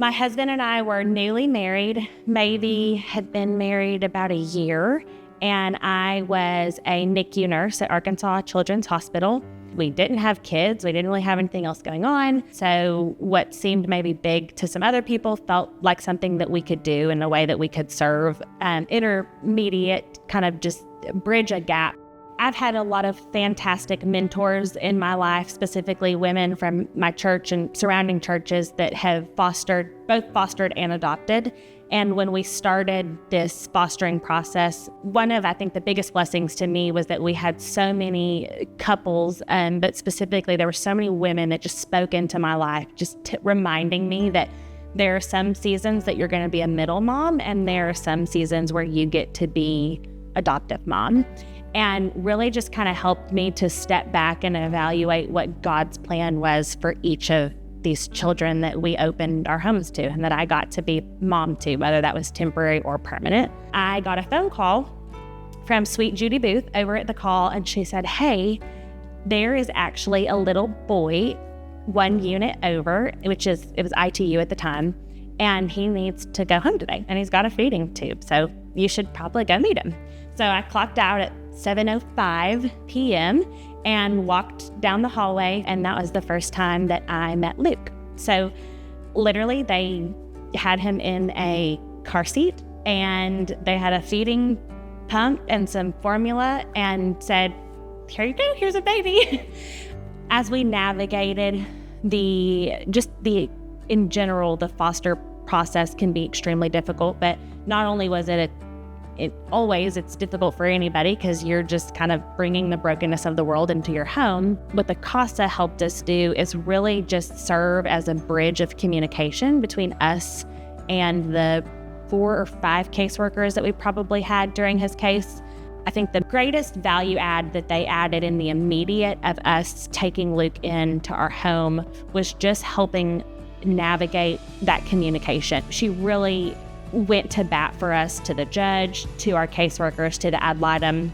My husband and I were newly married, maybe had been married about a year, and I was a NICU nurse at Arkansas Children's Hospital. We didn't have kids. We didn't really have anything else going on. So what seemed maybe big to some other people felt like something that we could do in a way that we could serve intermediate, kind of just bridge a gap. I've had a lot of fantastic mentors in my life, specifically women from my church and surrounding churches that have both fostered and adopted. And when we started this fostering process, one of, I think, the biggest blessings to me was that we had so many couples, but specifically there were so many women that just spoke into my life, just reminding me that there are some seasons that you're going to be a middle mom, and there are some seasons where you get to be adoptive mom. And really just kind of helped me to step back and evaluate what God's plan was for each of these children that we opened our homes to and that I got to be mom to, whether that was temporary or permanent. I got a phone call from Sweet Judy Booth over at the call, and she said, hey, there is actually a little boy 1 unit over, it was ITU at the time, and he needs to go home today, and he's got a feeding tube, so you should probably go meet him. So I clocked out at 7:05 p.m. and walked down the hallway, and that was the first time that I met Luke. So literally they had him in a car seat, and they had a feeding pump and some formula and said, here you go, here's a baby. As we navigated in general, the foster process can be extremely difficult, but not only was it's difficult for anybody because you're just kind of bringing the brokenness of the world into your home. What the CASA helped us do is really just serve as a bridge of communication between us and the 4 or 5 caseworkers that we probably had during his case. I think the greatest value add that they added in the immediate of us taking Luke into our home was just helping navigate that communication. She really went to bat for us, to the judge, to our caseworkers, to the ad litem,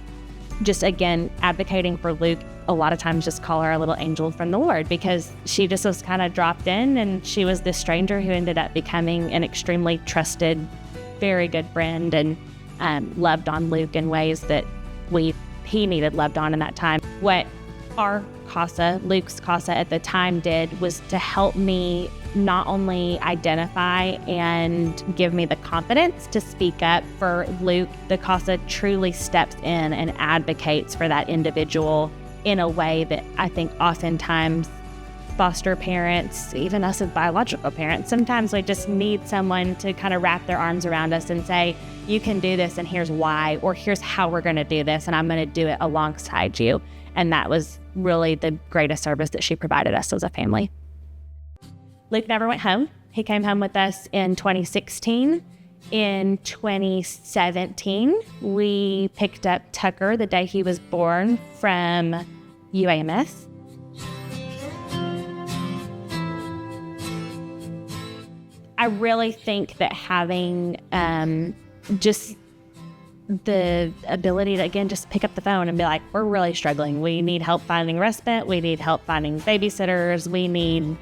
just again advocating for Luke. A lot of times just call her a little angel from the Lord, because she just was kind of dropped in, and she was this stranger who ended up becoming an extremely trusted, very good friend, and loved on Luke in ways that he needed loved on in that time. What our CASA, Luke's CASA at the time did was to help me not only identify and give me the confidence to speak up for Luke. The CASA truly steps in and advocates for that individual in a way that I think oftentimes foster parents, even us as biological parents, sometimes we just need someone to kind of wrap their arms around us and say, you can do this, and here's why, or here's how we're going to do this, and I'm going to do it alongside you. And that was really the greatest service that she provided us as a family. Luke never went home. He came home with us in 2016. In 2017, we picked up Tucker the day he was born from UAMS. I really think that having just the ability to, again, just pick up the phone and be like, we're really struggling. We need help finding respite. We need help finding babysitters. We need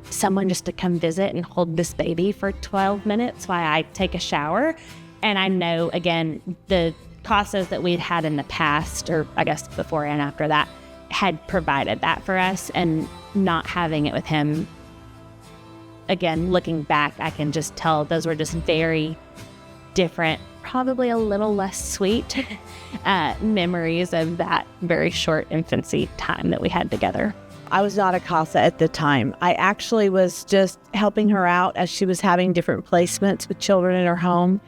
someone just to come visit and hold this baby for 12 minutes while I take a shower. And I know, again, the CASAs that we'd had in the past, or I guess before and after that, had provided that for us, and not having it with him, again, looking back, I can just tell those were just very different, probably a little less sweet memories of that very short infancy time that we had together. I was not a CASA at the time. I actually was just helping her out as she was having different placements with children in her home.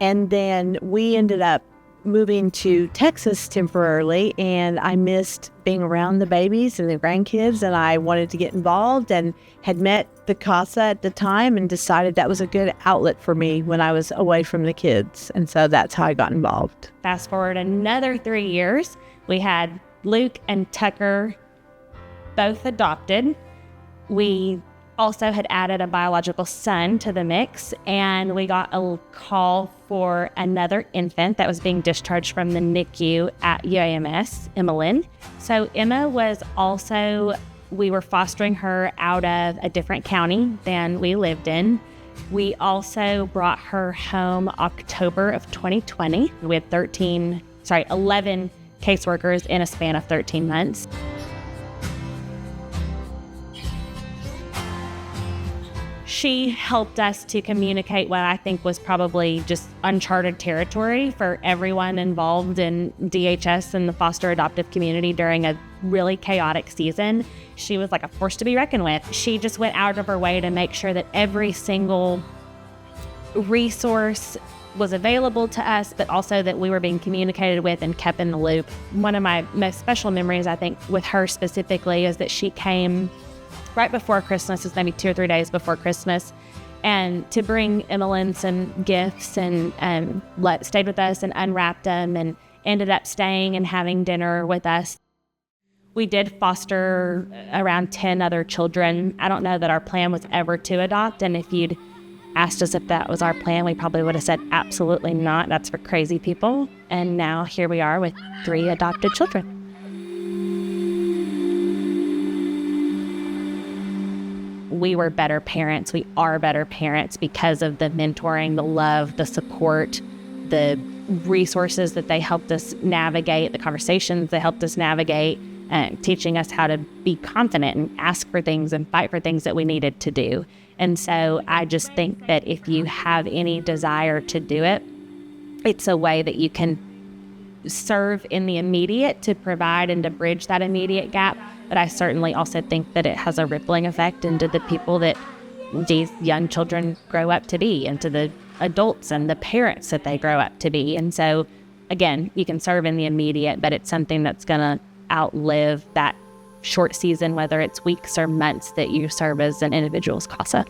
And then we ended up moving to Texas temporarily, and I missed being around the babies and the grandkids, and I wanted to get involved, and had met the CASA at the time and decided that was a good outlet for me when I was away from the kids. And so that's how I got involved. Fast forward another 3 years, we had Luke and Tucker both adopted. We also had added a biological son to the mix, and we got a call for another infant that was being discharged from the NICU at UAMS, Emma Lynn. So Emma was also, we were fostering her out of a different county than we lived in. We also brought her home October of 2020. We had 11 caseworkers in a span of 13 months. She helped us to communicate what I think was probably just uncharted territory for everyone involved in DHS and the foster adoptive community during a really chaotic season. She was like a force to be reckoned with. She just went out of her way to make sure that every single resource was available to us, but also that we were being communicated with and kept in the loop. One of my most special memories, I think, with her specifically is that she came right before Christmas. It was maybe 2 or 3 days before Christmas, and to bring Emmeline some gifts and stayed with us and unwrapped them and ended up staying and having dinner with us. We did foster around 10 other children. I don't know that our plan was ever to adopt, and if you'd asked us if that was our plan, we probably would have said absolutely not. That's for crazy people. And now here we are with 3 adopted children. We were better parents. We are better parents because of the mentoring, the love, the support, the resources that they helped us navigate, the conversations they helped us navigate, teaching us how to be confident and ask for things and fight for things that we needed to do. And so I just think that if you have any desire to do it, it's a way that you can serve in the immediate to provide and to bridge that immediate gap. But I certainly also think that it has a rippling effect into the people that these young children grow up to be, into the adults and the parents that they grow up to be. And so, again, you can serve in the immediate, but it's something that's going to outlive that short season, whether it's weeks or months that you serve as an individual's CASA.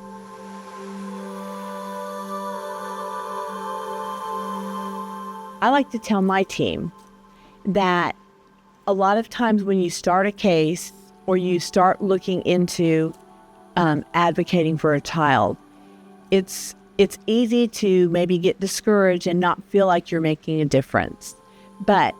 I like to tell my team that a lot of times when you start a case or you start looking into advocating for a child, it's easy to maybe get discouraged and not feel like you're making a difference. But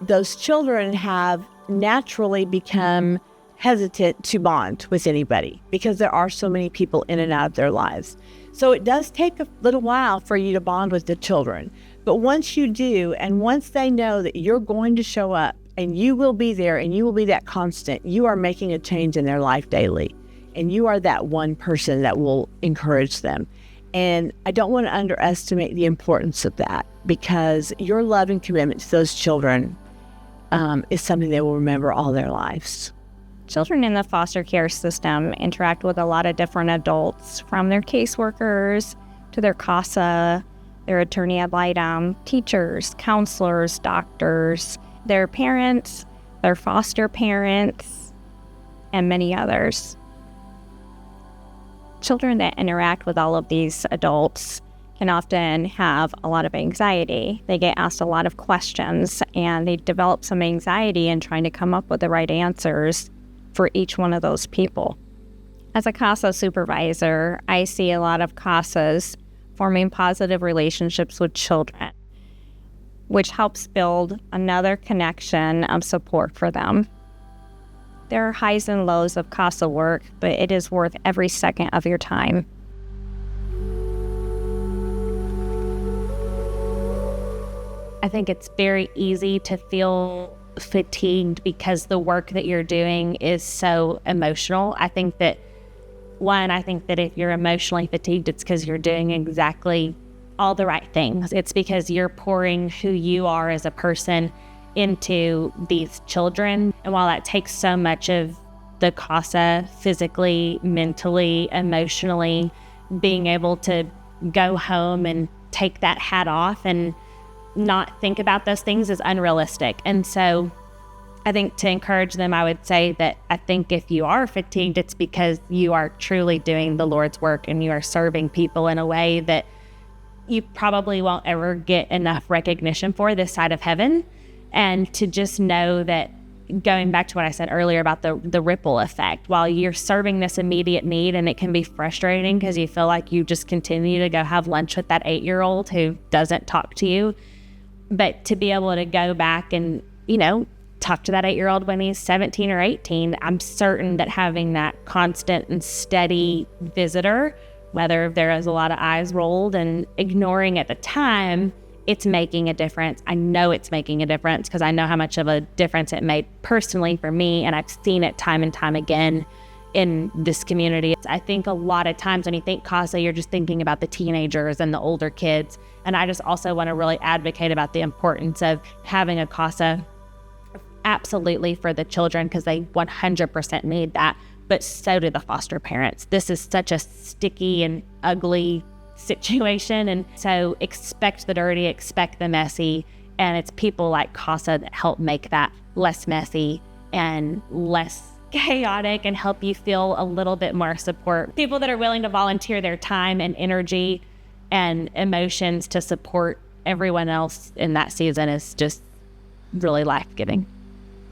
those children have naturally become hesitant to bond with anybody because there are so many people in and out of their lives. So it does take a little while for you to bond with the children. But once you do, and once they know that you're going to show up and you will be there and you will be that constant, you are making a change in their life daily. And you are that one person that will encourage them. And I don't want to underestimate the importance of that, because your love and commitment to those children is something they will remember all their lives. Children in the foster care system interact with a lot of different adults, from their caseworkers to their CASA, their attorney ad litem, teachers, counselors, doctors, their parents, their foster parents, and many others. Children that interact with all of these adults can often have a lot of anxiety. They get asked a lot of questions, and they develop some anxiety in trying to come up with the right answers for each one of those people. As a CASA supervisor, I see a lot of CASAs forming positive relationships with children, which helps build another connection of support for them. There are highs and lows of CASA work, but it is worth every second of your time. I think it's very easy to feel fatigued because the work that you're doing is so emotional. I think that if you're emotionally fatigued, it's because you're doing exactly all the right things. It's because you're pouring who you are as a person into these children. And while that takes so much of the CASA, physically, mentally, emotionally, being able to go home and take that hat off and not think about those things is unrealistic. And so I think to encourage them, I would say that I think if you are fatigued, it's because you are truly doing the Lord's work and you are serving people in a way that you probably won't ever get enough recognition for this side of heaven. And to just know that, going back to what I said earlier about the ripple effect, while you're serving this immediate need, and it can be frustrating because you feel like you just continue to go have lunch with that 8-year-old who doesn't talk to you, but to be able to go back and, talk to that 8-year-old when he's 17 or 18, I'm certain that having that constant and steady visitor whether there is a lot of eyes rolled and ignoring at the time, it's making a difference. I know it's making a difference because I know how much of a difference it made personally for me, and I've seen it time and time again in this community. I think a lot of times when you think CASA, you're just thinking about the teenagers and the older kids. And I just also want to really advocate about the importance of having a CASA absolutely for the children, because they 100% need that, but so do the foster parents. This is such a sticky and ugly situation, and so expect the dirty, expect the messy, and it's people like CASA that help make that less messy and less chaotic and help you feel a little bit more support. People that are willing to volunteer their time and energy and emotions to support everyone else in that season is just really life-giving.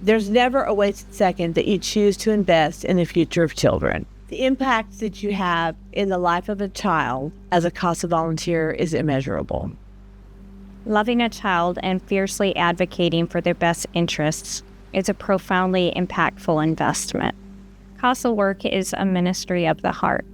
There's never a wasted second that you choose to invest in the future of children. The impact that you have in the life of a child as a CASA volunteer is immeasurable. Loving a child and fiercely advocating for their best interests is a profoundly impactful investment. CASA work is a ministry of the heart.